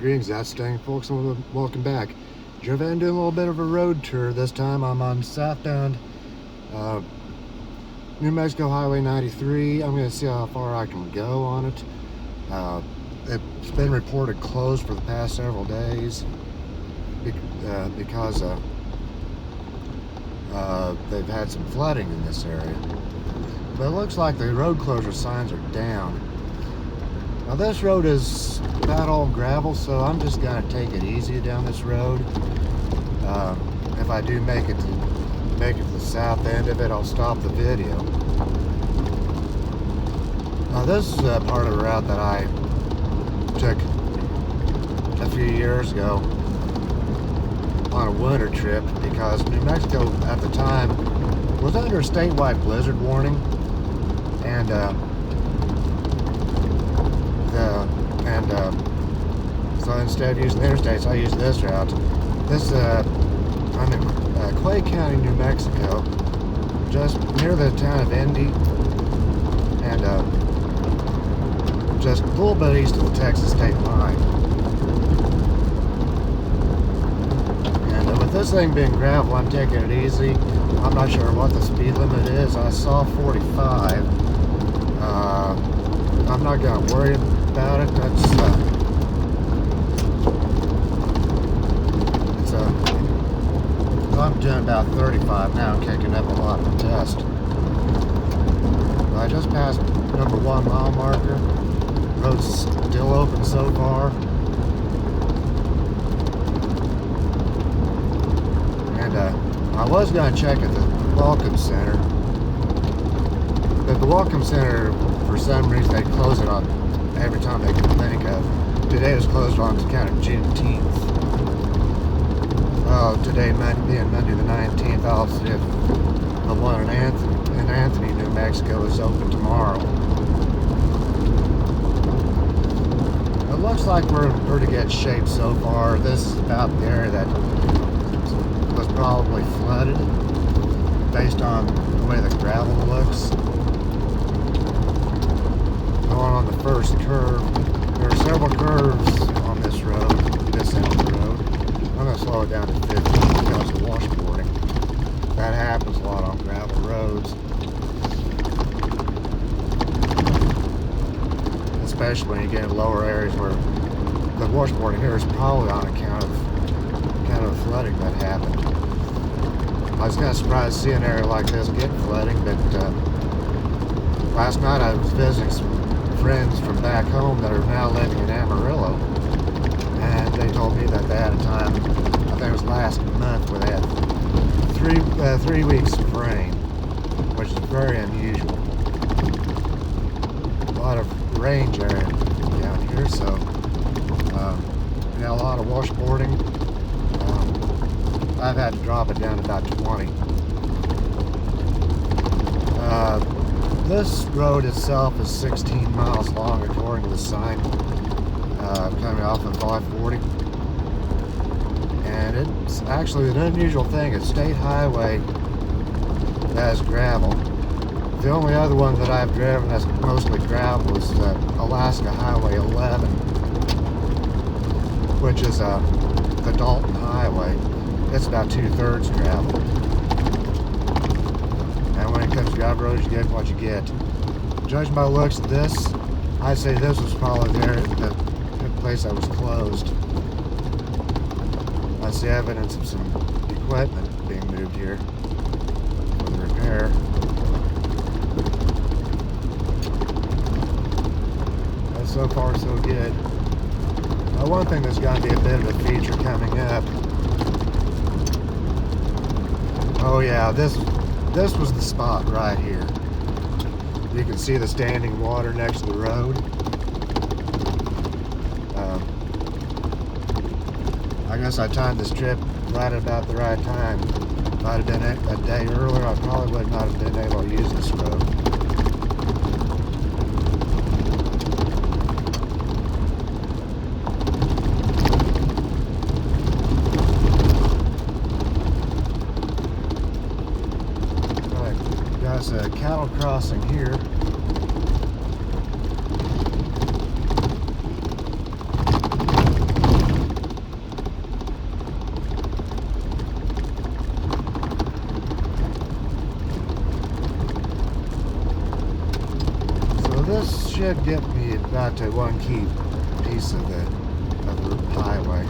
Greetings, outstanding folks, and welcome back. Joe Van doing a little bit of a road tour. This time I'm on southbound uh, New Mexico Highway 93. I'm going to see how far I can go on it. It's been reported closed for the past several days because they've had some flooding in this area. But it looks like the road closure signs are down. Now this road is about all gravel, so I'm just going to take it easy down this road. If I do make it to the south end of it, I'll stop the video. Now this is part of the route that I took a few years ago on a winter trip because New Mexico at the time was under a statewide blizzard warning, and so instead of using the interstates, I used this route. I'm in Quay County, New Mexico, just near the town of Indy, and just a little bit east of the Texas state line. And with this thing being gravel, I'm taking it easy. I'm not sure what the speed limit is. I saw 45. I'm not going to worry about it. I'm doing about 35 now, kicking up a lot of the test. I just passed number 1 mile marker. Road's still open so far. And I was going to check at the Welcome Center, but the Welcome Center, for some reason, they close it on every time they can think of. Today was closed on account of Juneteenth. Well, today being Monday the 19th, I'll see if the one in Anthony, New Mexico is open tomorrow. It looks like we're in pretty good shape so far. This is about the area that was probably flooded based on the way the gravel looks. Going on the first curve, there are several curves on this road, this end of the road. I'm going to slow it down to 50 because of washboarding. That happens a lot on gravel roads, especially when you get in lower areas where the washboarding here is probably on account of the flooding that happened. I was kind of surprised to see an area like this get flooding, but last night I was visiting some friends from back home that are now living in Amarillo, and they told me that they had a time, I think it was last month, where they had 3 weeks of rain, which is very unusual. A lot of range area down here, so a lot of washboarding. I've had to drop it down to about 20. This road itself is 16 miles long according to the sign coming off of 540. And it's actually an unusual thing. It's state highway that has gravel. The only other one that I've driven that's mostly gravel is Alaska Highway 11, which is the Dalton Highway. It's about 2/3 gravel. And when it comes to gravel roads, you get what you get. Judging by the looks of this, I'd say this was probably the place that was closed. I see evidence of some equipment being moved here for the repair. But so far, so good. Now, one thing that's got to be a bit of a feature coming up. Oh yeah, this was the spot right here. You can see the standing water next to the road. I guess I timed this trip right about the right time. If I'd have been a day earlier, I probably would not have been able to use this road. Right, got a cattle crossing here. should get me about to one key piece of the highway.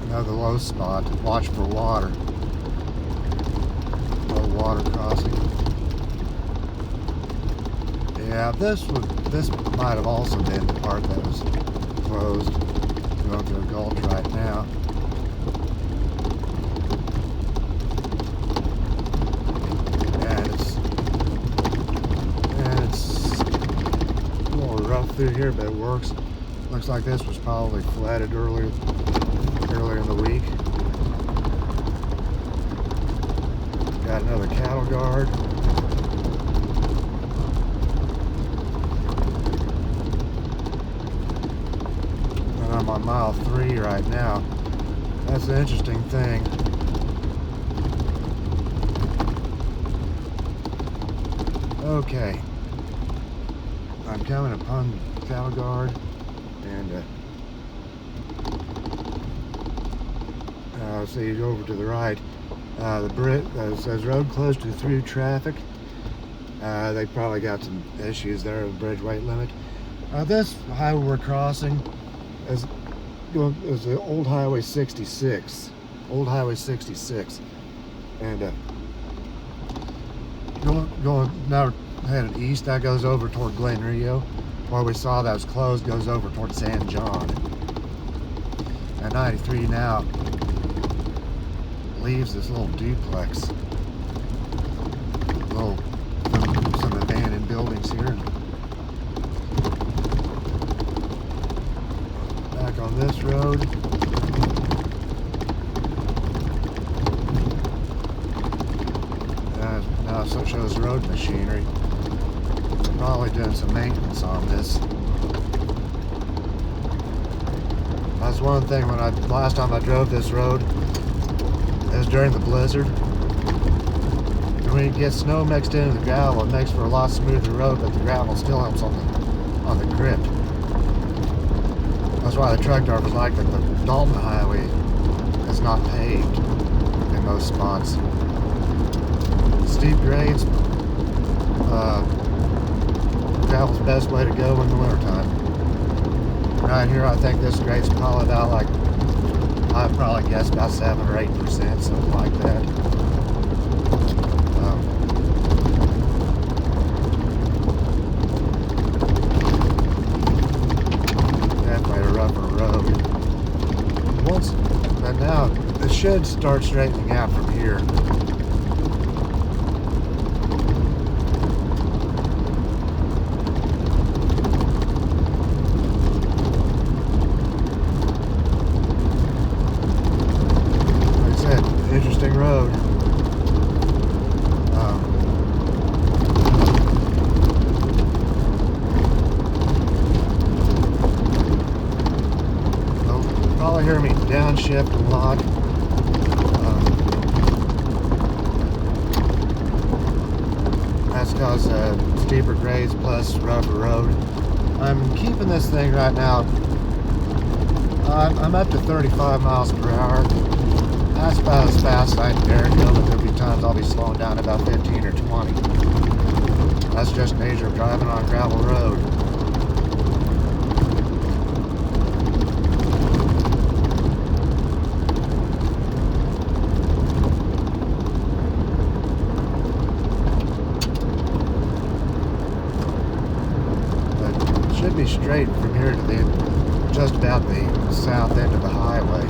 Another low spot. Watch for water. Low water crossing. Yeah, this might have also been the part that was closed. Going through a gulch right now. And it's a little rough through here, but it works. Looks like this was probably flooded earlier in the week. Got another cattle guard. And I'm on mile 3 right now. That's an interesting thing. Okay. I'm coming upon cattle guard, and so you go over to the right. The bridge says road closed to through traffic. They probably got some issues there with bridge weight limit. This highway we're crossing is the old highway 66. Old highway 66, and going now headed east. That goes over toward Glen Rio. Where we saw that was closed goes over toward San John. And 93 now leaves this little duplex. Some abandoned buildings here. Back on this road. Now it shows road machinery. They're probably doing some maintenance on this. That's one thing when last time I drove this road. It was during the blizzard. And when you get snow mixed into the gravel, it makes for a lot smoother road, but the gravel still helps on the grip. That's why the truck drivers like that the Dalton Highway is not paved in most spots. Steep grades, gravel's the best way to go in the wintertime. Right here, I think this grade's probably about like, I'd probably guess about 7 or 8%, something like that. Definitely a rougher road. But now it should start straightening out from here. Interesting road. You'll probably hear me downshift a lot. That's because steeper grades plus rougher road. I'm keeping this thing right now. I'm up to 35 miles per hour. That's about as fast as I can dare go, but there'll be times I'll be slowing down about 15 or 20. That's just nature of driving on a gravel road. But it should be straight from here to just about the south end of the highway.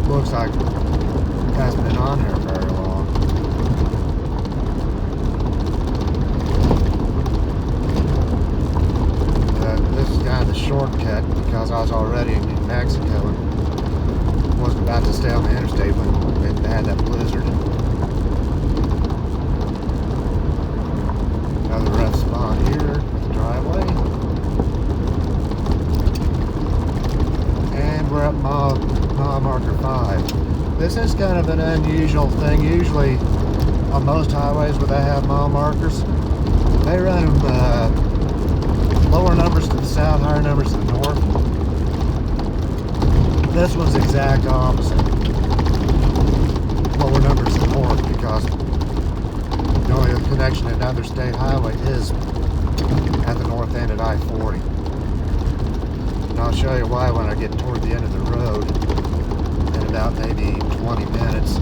Looks like it hasn't been on here very long. This is kind of the shortcut because I was already in New Mexico and wasn't about to stay on the interstate when they had that blizzard. Another rough spot here. Highway. And we're at mile marker 5. This is kind of an unusual thing. Usually on most highways where they have mile markers, they run lower numbers to the south, higher numbers to the north. This one's the exact opposite. Lower numbers to the north, because the only connection to another state highway is at the north end at I-40. And I'll show you why when I get toward the end of the road in about maybe 20 minutes.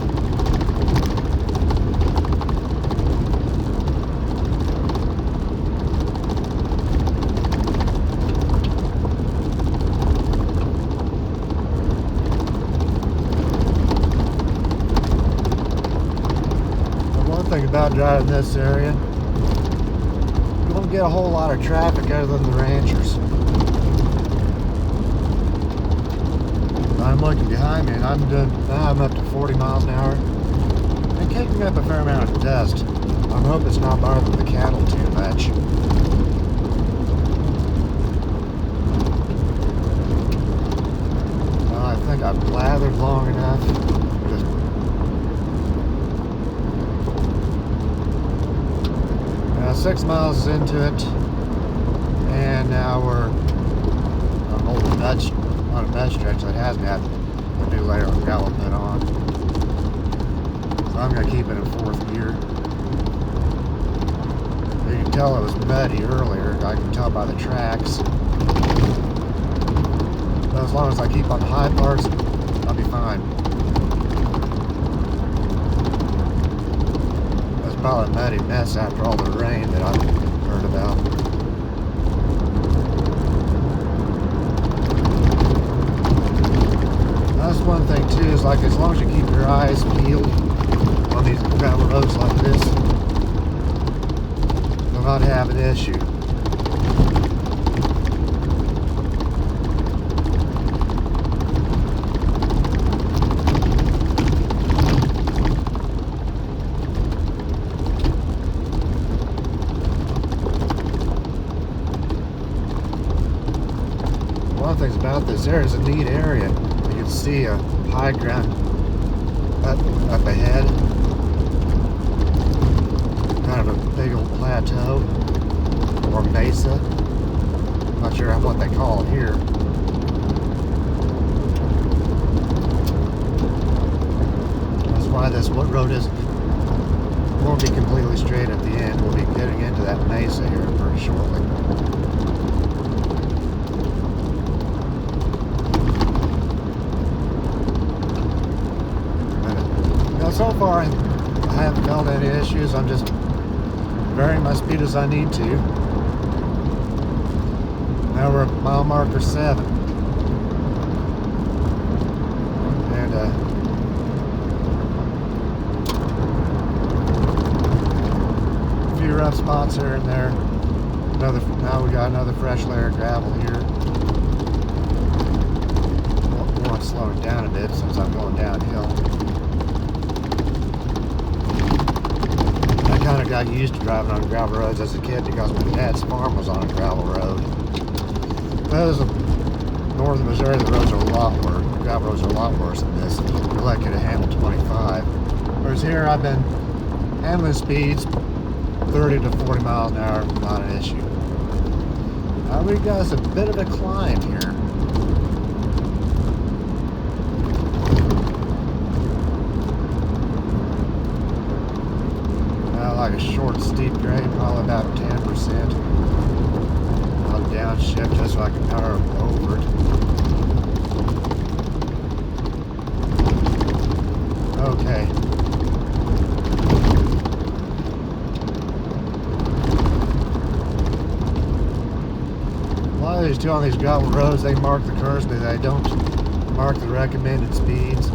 About driving this area, you won't get a whole lot of traffic other than the ranchers. I'm looking behind me and I'm up to 40 miles an hour and kicking up a fair amount of dust. I hope it's not bothering the cattle too much. Well, I think I've blathered long enough. 6 miles into it, and now we're on a mud stretch that hasn't had a new layer of gravel put on. So I'm going to keep it in 4th gear. You can tell it was muddy earlier. I can tell by the tracks. But as long as I keep on the high parts, I'll be fine. Probably a muddy mess after all the rain that I've heard about. That's one thing too, is like as long as you keep your eyes peeled on these gravel roads like this, you'll not have an issue. One thing about this area is a neat area. You can see a high ground up ahead. Kind of a big old plateau or mesa. I'm not sure what they call it here. That's why this road won't be completely straight at the end. We'll be getting into that mesa here pretty shortly. So far, I haven't felt any issues. I'm just varying my speed as I need to. Now we're at mile marker 7. And a few rough spots here and there. Now we got another fresh layer of gravel here. More I'm slowing down a bit since I'm going downhill. I kind of got used to driving on gravel roads as a kid because my dad's farm was on a gravel road. Those in northern Missouri, the roads are a lot worse. Gravel roads are a lot worse than this. You're lucky to handle 25. Whereas here, I've been handling speeds 30 to 40 miles an hour, not an issue. We got us a bit of a climb here. Like a short, steep grade, probably about 10%. I'll downshift just so I can power over it. Okay. A lot of these two on these gravel roads, they mark the curves, but they don't mark the recommended speeds.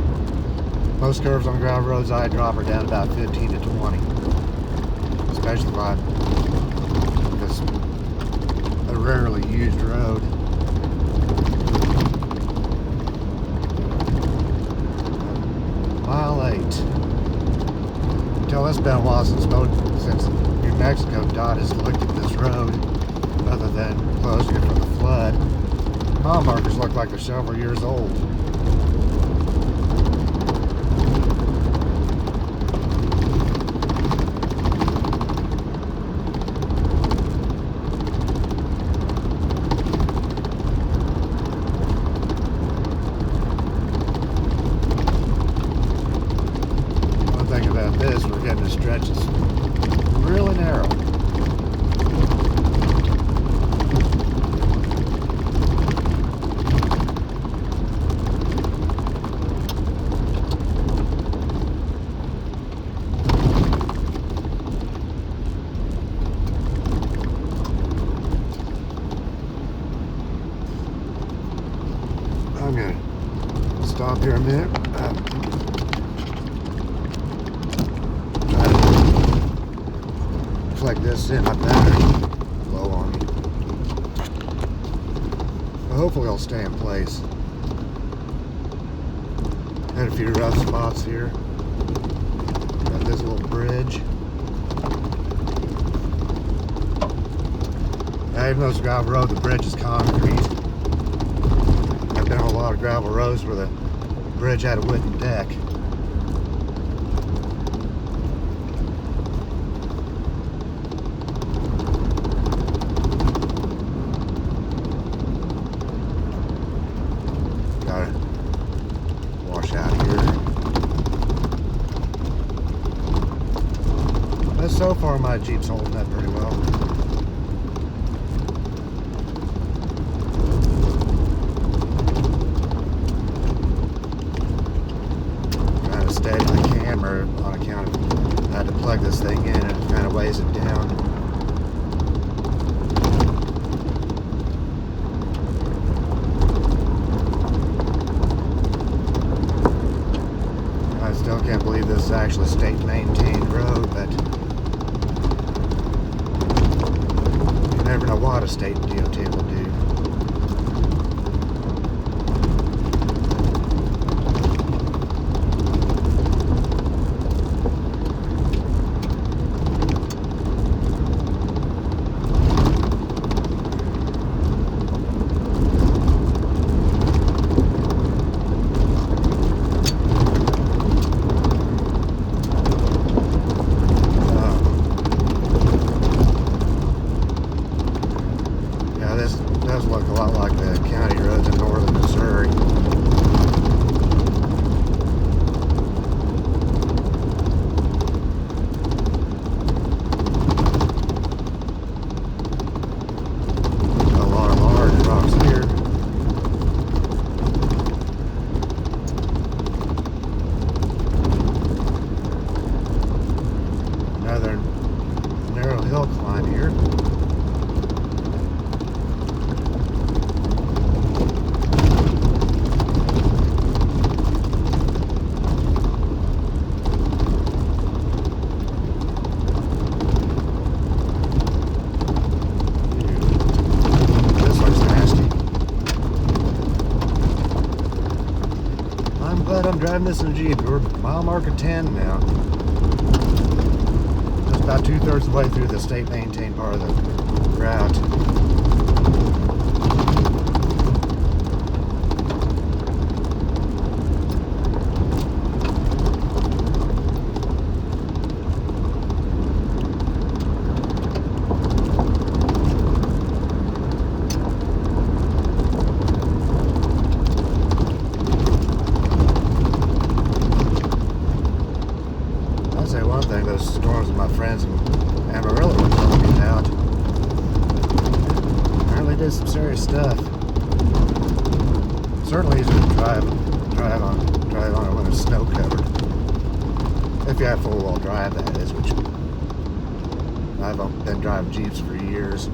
Most curves on gravel roads I drop are down about 15 to 20. Especially by this a rarely used road. Mile 8. Until it's been a while since New Mexico DOT has looked at this road. other than closing it for the flood. Mile markers look like they're several years old. One thing about this, we're getting a stretch that's really narrow. I'm gonna stop here a minute. Try to plug this in. My battery's low on me. But hopefully it'll stay in place. Had a few rough spots here. Got this little bridge. Even though it's a gravel road, the bridge is concrete. I've been on a lot of gravel roads where the bridge had a wooden deck. Gotta wash out here. But so far my Jeep's holding up pretty well. Steady my camera on account of I had to plug this thing in and it kind of weighs it down. I still can't believe this is actually a state maintained road, but you never know what a state DOT will do. This does look a lot like the county roads in northern Missouri. A lot of large rocks here. Another narrow hill climb here. But I'm driving this in a Jeep. We're mile marker 10 now. Just about 2/3 of the way through the state maintained part of the route. Say one thing, those storms with my friends in Amarillo were telling me about. Apparently did some serious stuff. Certainly easier to drive on it when it's snow covered. If you have four-wheel drive, that is, which I've been driving Jeeps for years.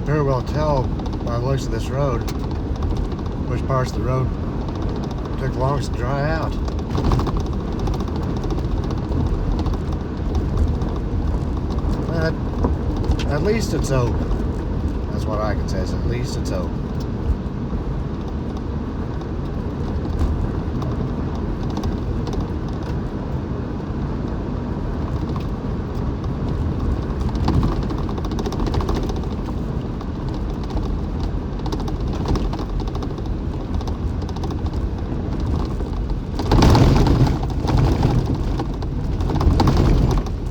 very well tell by the looks of this road which parts of the road took longest to dry out. But at least it's open. That's what I can say, is at least it's open.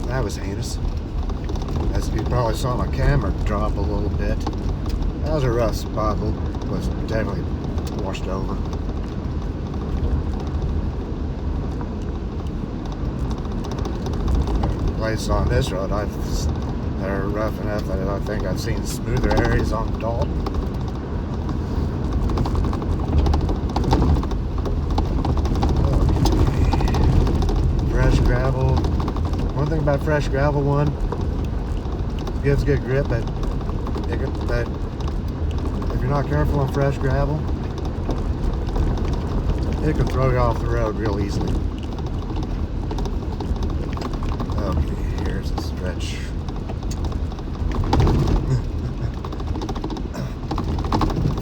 That was heinous. As you probably saw my camera drop a little bit. That was a rough spot. It was definitely washed over. Places on this road that are rough enough that I think I've seen smoother areas on Dalton. Okay. Fresh gravel. One thing about fresh gravel, gives good grip, but if you're not careful on fresh gravel, it can throw you off the road real easily. Okay, here's a stretch.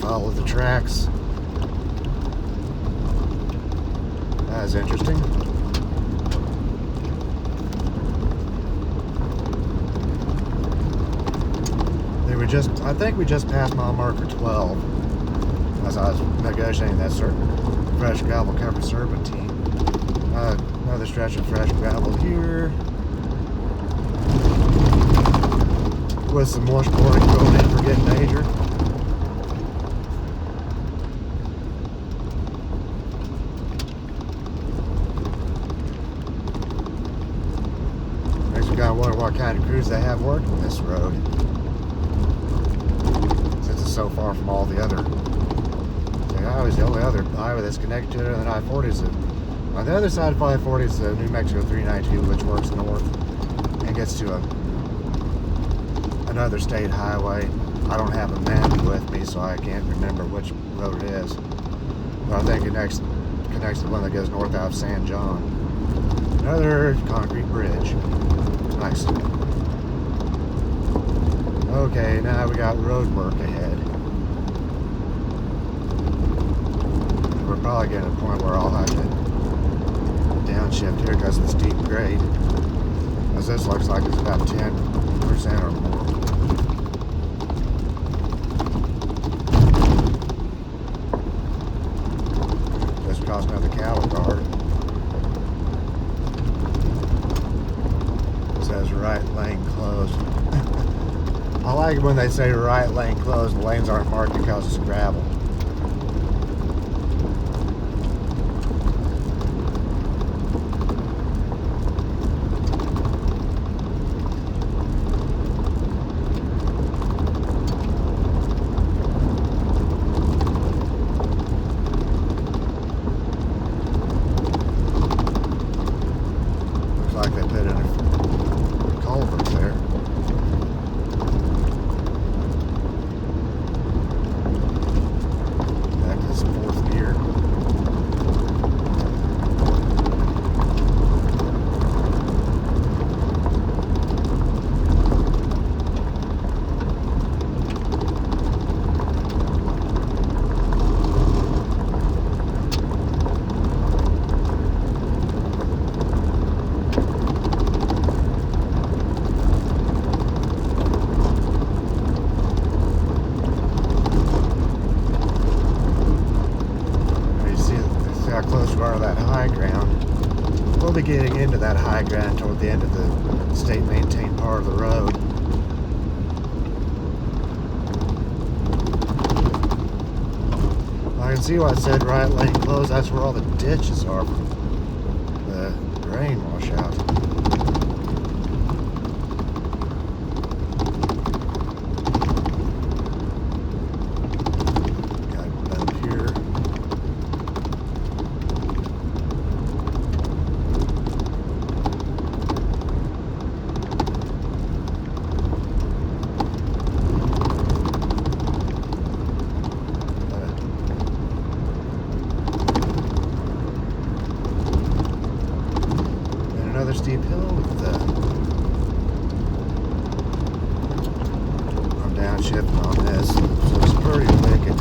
Follow the tracks. That's interesting. I think we just passed mile marker 12 as I was negotiating that certain fresh gravel covered serpentine. Another stretch of fresh gravel here with some washboarding going in for getting major. Makes me kind of wonder what kind of crews they have working this road. So far from all the other highways. The only other highway that's connected to it on the I-40 is on the other side of I-40 is the New Mexico 392, which works north and gets to another state highway. I don't have a map with me, so I can't remember which road it is, but I think it connects to the one that goes north out of San John. Another concrete bridge. Nice. Okay, now we got road work ahead. We're probably getting to a point where I'll have to downshift here because of the steep grade. Because this looks like it's about 10% or more. Just crossing another cattle guard. It says right lane closed. I like it when they say right lane closed, the lanes aren't marked because it's gravel. Looks like they put in a culvert there. Close to that high ground. We'll be getting into that high ground toward the end of the state maintained part of the road. I can see why it said right lane closed. That's where all the ditches are from the rain washout. shifting on this, so it's pretty wicked.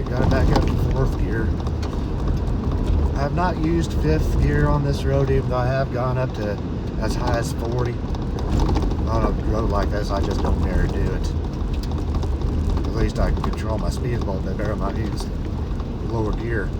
Got it back up to 4th gear. I have not used 5th gear on this road, even though I have gone up to as high as 40. On a road like this, I just don't dare do it. At least I can control my speed a little bit better. I might use lower gear.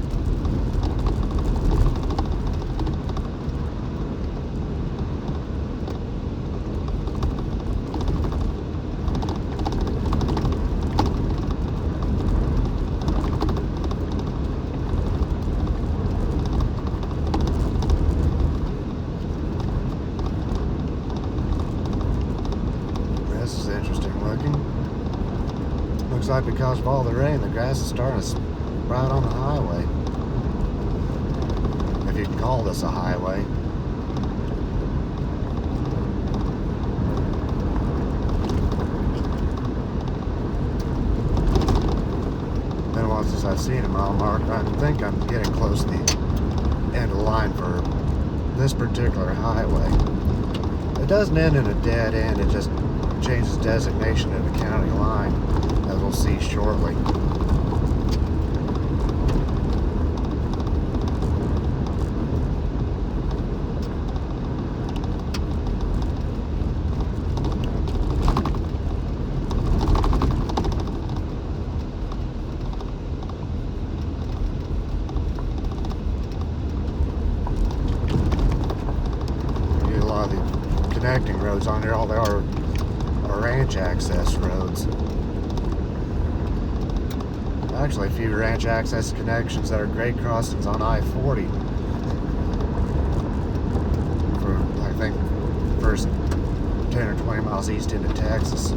This is interesting looking. Looks like because of all the rain, the grass is starting to sprout on the highway. If you can call this a highway. Been a while since I've seen a mile mark. I think I'm getting close to the end of the line for this particular highway. It doesn't end in a dead end, it just changes designation to the county line, as we'll see shortly. You get a lot of the connecting roads on here, all they are ranch access roads. Actually, a few ranch access connections that are grade crossings on I-40 for, I think, first 10 or 20 miles east into Texas.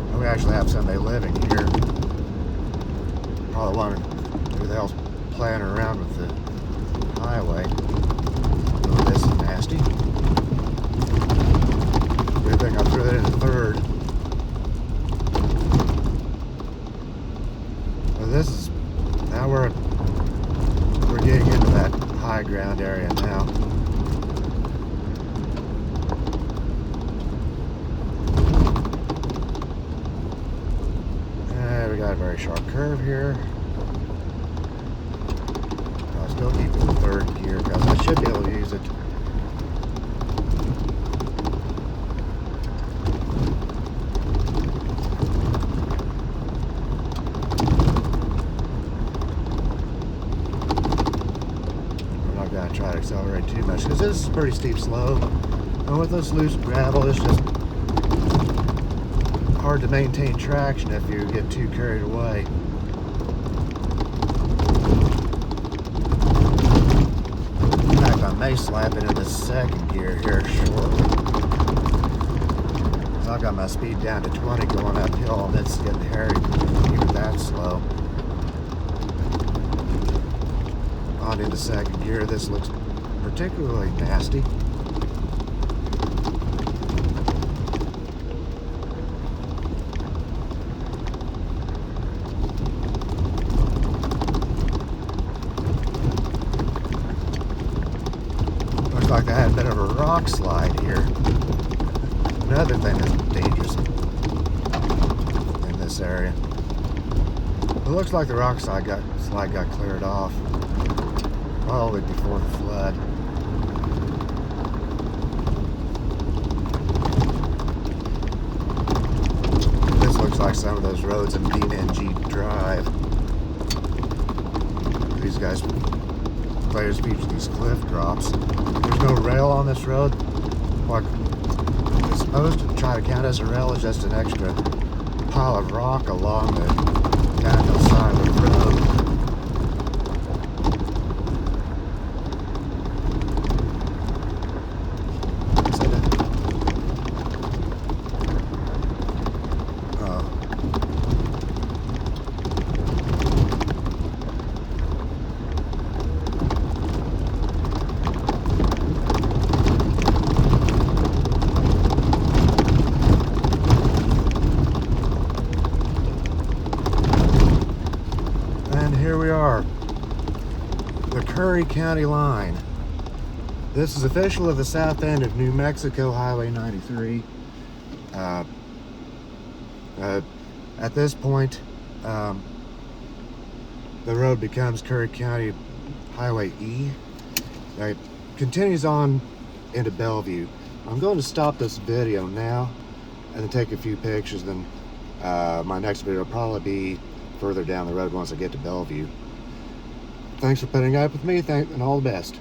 And we actually have somebody living here. Probably wondering who the hell's playing around with the highway. Oh, this is nasty. I think I threw that in 3rd. Well, this is now we're getting into that high ground area now. And we got a very sharp curve here. I'll still keep it in 3rd gear because I should be able to use it. Try to accelerate too much because this is a pretty steep slope, and with this loose gravel it's just hard to maintain traction if you get too carried away. In fact, I may slap into the 2nd gear here shortly. I've got my speed down to 20 going uphill, and it's getting hairy even that slow. On into 2nd gear, this looks particularly nasty. Looks like I had a bit of a rock slide here. Another thing that's dangerous in this area. It looks like the rock slide got cleared off. Probably before the flood. This looks like some of those roads in BNG Drive. These players feature these cliff drops. There's no rail on this road. What it's supposed to try to count as a rail is just an extra pile of rock along the downhill side of the road. Curry County line. This is official of the south end of New Mexico Highway 93. At this point, the road becomes Curry County Highway E. It continues on into Bellevue. I'm going to stop this video now and then take a few pictures. Then my next video will probably be further down the road once I get to Bellevue. Thanks for putting up with me, and all the best.